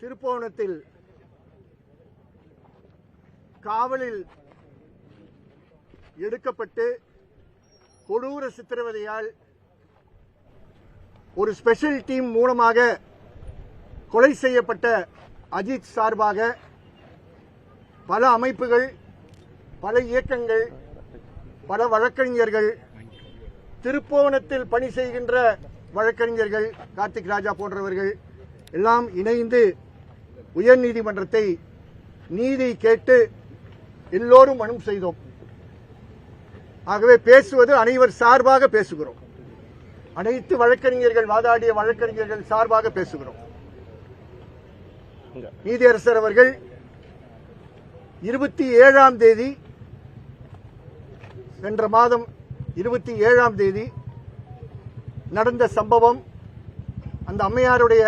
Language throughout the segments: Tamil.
திருப்புவனத்தில் காவலில் எடுக்கப்பட்டு கொடூர சித்திரவதையால் ஒரு ஸ்பெஷல் டீம் மூலமாக கொலை செய்யப்பட்ட அஜித் சார்பாக பல அமைப்புகள், பல இயக்கங்கள், பல வழக்கறிஞர்கள், திருப்புவனத்தில் பணி செய்கின்ற வழக்கறிஞர்கள், கார்த்திக் ராஜா போன்றவர்கள் எல்லாம் இணைந்து உயர்நீதிமன்றத்தை நீதி கேட்டு எல்லோரும் மனு செய்தோம். ஆகவே பேசுவது அனைவர் சார்பாக பேசுகிறோம். அனைத்து வழக்கறிஞர்கள், வாதாடிய வழக்கறிஞர்கள் சார்பாக பேசுகிறோம். நீதியரசர் அவர்கள் 27ஆம் தேதி, சென்ற மாதம் 27ஆம் தேதி நடந்த சம்பவம், அந்த அம்மையாருடைய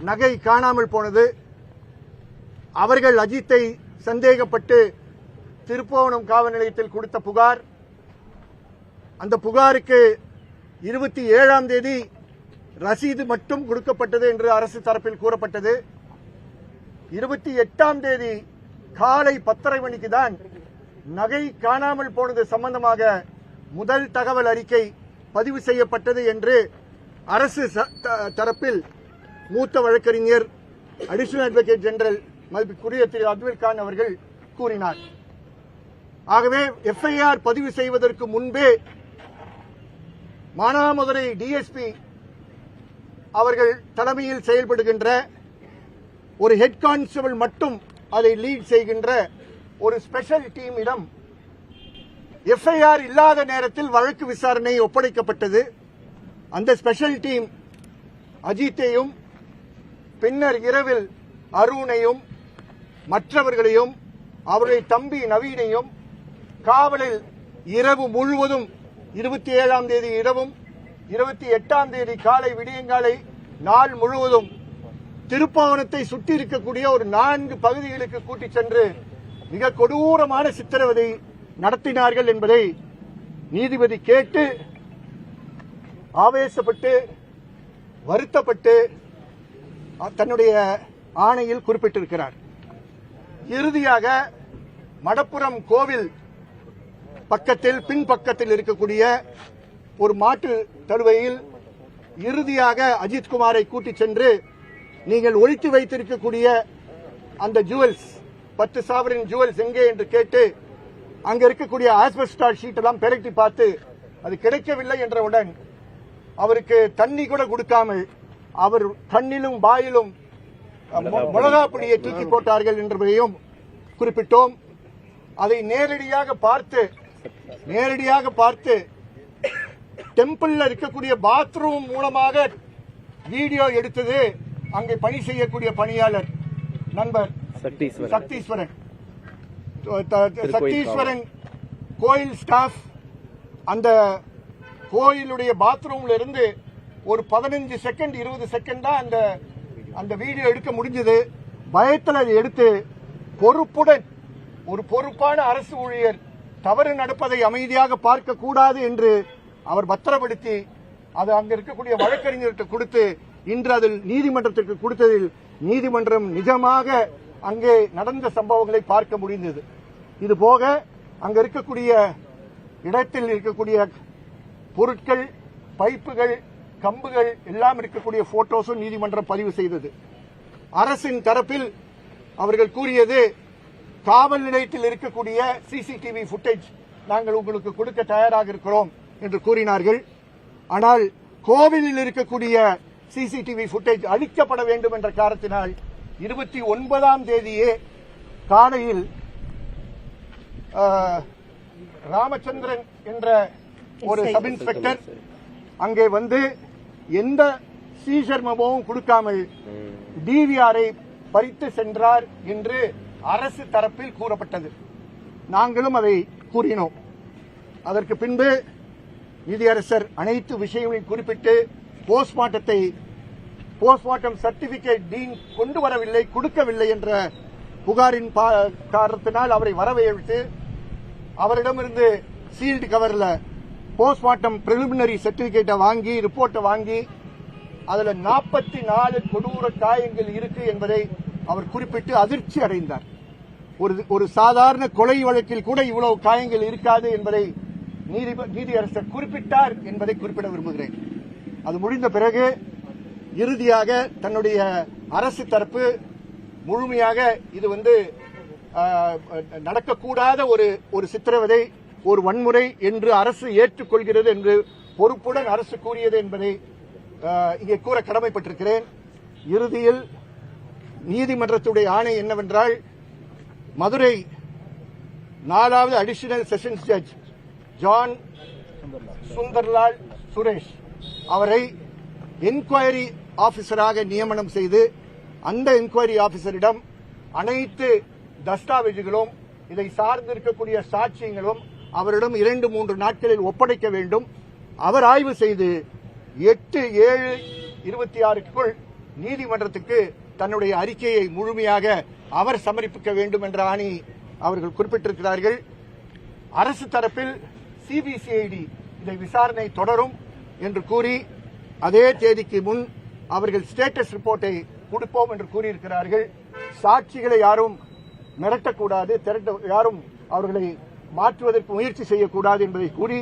நகை காணாமல் போனது, அவர்கள் அஜித்தை சந்தேகப்பட்டு திருப்புவனம் காவல் நிலையத்தில் கொடுத்த புகார், அந்த புகாருக்கு 27ஆம் தேதி ரசீது மட்டும் கொடுக்கப்பட்டது என்று அரசு தரப்பில் கூறப்பட்டது. 28ஆம் தேதி காலை 10:30 மணிக்கு தான் நகை காணாமல் போனது சம்பந்தமாக முதல் தகவல் அறிக்கை பதிவு செய்யப்பட்டது என்று அரசு தரப்பில் மூத்த வழக்கறிஞர் அடிஷனல் அட்வொகேட் ஜெனரல் மதிப்புக்குரிய திரு அப்துல் கான் அவர்கள் கூறினார். ஆகவே எஃப்ஐஆர் பதிவு செய்வதற்கு முன்பே மானாமதுரை டிஎஸ்பி அவர்கள் தலைமையில் செயல்படுகின்ற ஒரு ஹெட் கான்ஸ்டபிள் மட்டும் அதை லீட் செய்கின்ற ஒரு ஸ்பெஷல் டீமிடம் எஃப்ஐஆர் இல்லாத நேரத்தில் வழக்கு விசாரணை ஒப்படைக்கப்பட்டது. அந்த ஸ்பெஷல் டீம் அஜித்தையும் பின்னர் இரவில் அருணையும் மற்றவர்களையும் அவருடைய தம்பி நவீனையும் காவலில் இரவு முழுவதும் 27ஆம் தேதி இரவும் 28ஆம் தேதி காலை விடியங்காலை நாள் முழுவதும் திருப்புவனத்தை சுற்றி இருக்கக்கூடிய ஒரு 4 பகுதிகளுக்கு கூட்டிச் சென்று மிக கொடூரமான சித்திரவதை நடத்தினார்கள் என்பதை நீதிபதி கேட்டு ஆவேசப்பட்டு வருத்தப்பட்டு தன்னுடைய ஆணையில் குறிப்பிட்டிருக்கிறார். இறுதியாக மடப்புரம் கோவில் பக்கத்தில் பின்பக்கத்தில் இருக்கக்கூடிய ஒரு மாட்டு தழுவையில் இறுதியாக அஜித்குமாரை கூட்டிச் சென்று நீங்கள் ஒழித்து வைத்திருக்கக்கூடிய அந்த ஜுவல்ஸ் 10 சாவரின் ஜுவல்ஸ் எங்கே என்று கேட்டு அங்க இருக்கக்கூடிய ஆஸ்பெஸ்டாஸ் ஷீட் எல்லாம் பெரட்டி பார்த்து அது கிடைக்கவில்லை என்றவுடன் அவருக்கு தண்ணி கூட கொடுக்காமல் அவர் கண்ணிலும் வாயிலும் மிளகாப்பொடியை தூக்கி போட்டார்கள் என்பதையும் குறிப்பிட்டோம். அதை நேரடியாக பார்த்து டெம்பிள்ல இருக்கக்கூடிய பாத்ரூம் மூலமாக வீடியோ எடுத்தது அங்கே பணி செய்யக்கூடிய பணியாளர் நண்பர் சக்தீஸ்வரன் கோயில் ஸ்டாஃப். அந்த கோயிலுடைய பாத்ரூம்ல இருந்து ஒரு 15 செகண்ட் 20 செகண்ட் தான் அந்த வீடியோ எடுக்க முடிஞ்சது. பயத்தில் அதை எடுத்து பொறுப்புடன் ஒரு பொறுப்பான அரசு ஊழியர் தவறு நடப்பதை அமைதியாக பார்க்க கூடாது என்று அவர் பத்திரப்படுத்தி அது அங்க இருக்கக்கூடிய வழக்கறிஞர்கிட்ட கொடுத்து இன்று அதில் நீதிமன்றத்திற்கு கொடுத்ததில் நீதிமன்றம் நிஜமாக அங்கே நடந்த சம்பவங்களை பார்க்க முடிந்தது. இது போக அங்க இருக்கக்கூடிய இடத்தில் இருக்கக்கூடிய பொருட்கள், பைப்புகள், கம்புகள் எல்லாம் இருக்கக்கூடிய போட்டோஸும் நீதிமன்றம் பதிவு செய்தது. அரசின் தரப்பில் அவர்கள் கூறியது, காவல் நிலையத்தில் இருக்கக்கூடிய சிசிடிவி புட்டேஜ் நாங்கள் உங்களுக்கு கொடுக்க தயாராக இருக்கிறோம் என்று கூறினார்கள். ஆனால் கோவிலில் இருக்கக்கூடிய சிசிடிவி புட்டேஜ் அழிக்கப்பட வேண்டும் என்ற காரணத்தினால் 29ஆம் தேதியே காலையில் ராமச்சந்திரன் என்ற ஒரு சப் இன்ஸ்பெக்டர் அங்கே வந்து எந்த சீசர் மெமோவும் கொடுக்காமல் டிவிஆரை பறித்து சென்றார் என்று அரசு தரப்பில் கூறப்பட்டது. நாங்களும் அதை கூறினோம். அதற்கு பின்பு நீதியரசர் அனைத்து விஷயங்களையும் குறிப்பிட்டு போஸ்ட்மார்ட்டம் சர்டிபிகேட் டீன் கொண்டு வரவில்லை, கொடுக்கவில்லை என்ற புகாரின் காரணத்தினால் அவரை வரவழைத்து அவரிடமிருந்து சீல்டு கவர்ல போஸ்ட்மார்ட்டம் பிரிலிமினரி சர்டிபிகேட்டை வாங்கி ரிப்போர்ட்டை வாங்கி அதுல 44 கொடூர காயங்கள் இருக்கு என்பதை அவர் குறிப்பிட்டு அதிர்ச்சி அடைந்தார். ஒரு சாதாரண கொலை வழக்கில் கூட இவ்வளவு காயங்கள் இருக்காது என்பதை நீதியரசர் குறிப்பிட்டார் என்பதை குறிப்பிட விரும்புகிறேன். அது முடிந்த பிறகு இறுதியாக தன்னுடைய அரசு தரப்பு முழுமையாக இது நடக்கக்கூடாத ஒரு சித்திரவதை, ஒரு வன்முறை என்று அரசு ஏற்றுக்கொள்கிறது என்று பொறுப்புடன் அரசு கூறியது என்பதை இங்கே கூற கடமைப்பட்டிருக்கிறேன். இறுதியில் நீதிமன்றத்துடைய ஆணை என்னவென்றால், மதுரை 4வது additional sessions judge John Sunderlal Suresh அவரை என்கொயரி ஆபீசராக நியமனம் செய்து அந்த என்கொயரி ஆபீசரிடம் அனைத்து தஸ்தாவேஜுகளும் இதை சார்ந்திருக்கக்கூடிய சாட்சியங்களும் அவரிடம் 2-3 நாட்களில் ஒப்படைக்க வேண்டும். அவர் ஆய்வு செய்து 8/7/26க்குள் நீதிமன்றத்துக்கு தன்னுடைய அறிக்கையை முழுமையாக அவர் சமர்ப்பிக்க வேண்டும் என்ற ஆணை அவர்கள் குறிப்பிட்டிருக்கிறார்கள். அரசு தரப்பில் சிபிசிஐடி இதை விசாரணை தொடரும் என்று கூறி அதே தேதிக்கு முன் அவர்கள் ஸ்டேட்டஸ் ரிப்போர்ட்டை கொடுப்போம் என்று கூறியிருக்கிறார்கள். சாட்சிகளை யாரும் மிரட்டக்கூடாது, யாரும் அவர்களை மாற்றுவதற்கு முயற்சி செய்யக்கூடாது என்பதை கூறி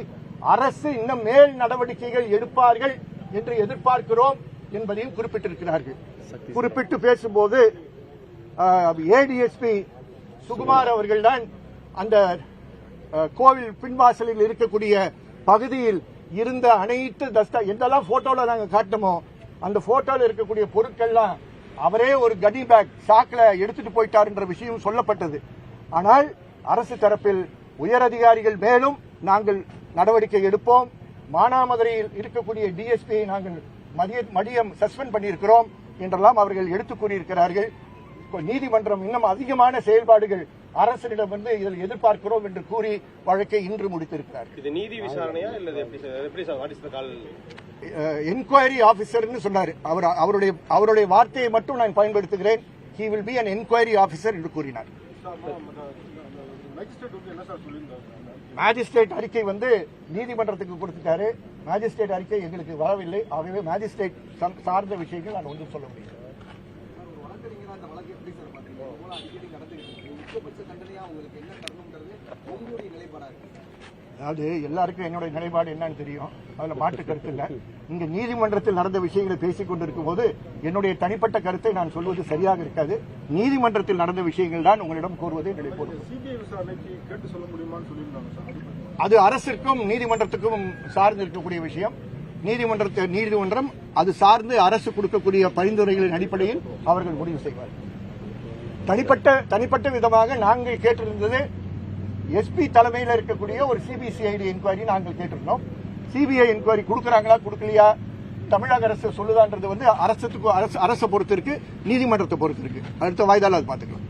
அரசு இன்னும் மேல் நடவடிக்கைகள் எடுப்பார்கள் என்று எதிர்பார்க்கிறோம் என்பதையும் குறிப்பிட்டிருக்கிறார்கள். குறிப்பிட்டு பேசும்போது ஏடிஎஸ்பி சுகுமார் அவர்கள்தான் அந்த கோவில் பின்வாசலில் இருக்கக்கூடிய பகுதியில் இருந்த அனைத்து எந்தெல்லாம் போட்டோல நாங்க காட்டணுமோ அந்த போட்டோல இருக்கக்கூடிய பொருட்கள்லாம் அவரே ஒரு கனி பேக் சாக்கில எடுத்துட்டு போயிட்டார் என்ற விஷயம் சொல்லப்பட்டது. ஆனால் அரசு தரப்பில் உயர் அதிகாரிகள் மேலும் நாங்கள் நடவடிக்கை எடுப்போம், மானாமதுரையில் இருக்கக்கூடிய டிஎஸ்பியை நாங்கள் மதியம் சஸ்பெண்ட் பண்ணியிருக்கிறோம் என்றெல்லாம் அவர்கள் எடுத்துக் கூறியிருக்கிறார்கள். நீதிமன்றம் இன்னும் அதிகமான செயல்பாடுகள் அரசிடம் இதில் எதிர்பார்க்கிறோம் என்று கூறி வழக்கை இன்று முடித்திருக்கிறார். இது நீதி விசாரணையா இல்ல என்கொயரி ஆபீசர் சொன்னார். அவருடைய வார்த்தையை மட்டும் நான் பயன்படுத்துகிறேன். he will be an inquiry officer என்று கூறினார். மேஜிஸ்ட்ரேட் அறிக்கை நீதிமன்றத்துக்கு கொடுத்துட்டாரு. மேஜிஸ்ட்ரேட் அறிக்கை எங்களுக்கு வரவில்லை. ஆகவே மேஜிஸ்ட்ரேட் சார்ந்த விஷயங்கள் நான் ஒன்றும் சொல்ல முடியும். அதாவது எல்லாருக்கும் என்னுடைய நிலைப்பாடு என்னன்னு தெரியும், அதுல மாற்று கருத்து இல்ல. இங்க நீதிமன்றத்தில் நடந்த விஷயங்களை பேசிக் கொண்டிருக்கும் போது என்னுடைய தனிப்பட்ட கருத்தை நான் சொல்வது சரியாக இருக்காது. நீதிமன்றத்தில் நடந்த விஷயங்கள் தான் உங்களிடம் கூறுவது என்னுடைய பொறுப்பு. அது அரசிற்கும் நீதிமன்றத்துக்கும் சார்ந்து இருக்கக்கூடிய விஷயம். நீதிமன்றம் அது சார்ந்து அரசு கொடுக்கக்கூடிய பரிந்துரைகளின் அடிப்படையில் அவர்கள் முடிவு செய்வார்கள். தனிப்பட்ட விதமாக நாங்கள் கேட்டிருந்தது எஸ்பி தலைமையில் இருக்கக்கூடிய ஒரு சிபிசிஐடி என்கொயரி நாங்கள் கேட்டிருந்தோம். சிபிஐ என்கொயரி கொடுக்கறாங்களா கொடுக்கலையா தமிழக அரசு சொல்லுதான்றது அரசை பொறுத்து இருக்கு, நீதிமன்றத்தை பொறுத்து இருக்கு. அடுத்த வாய்தால அது பாத்துக்கலாம்.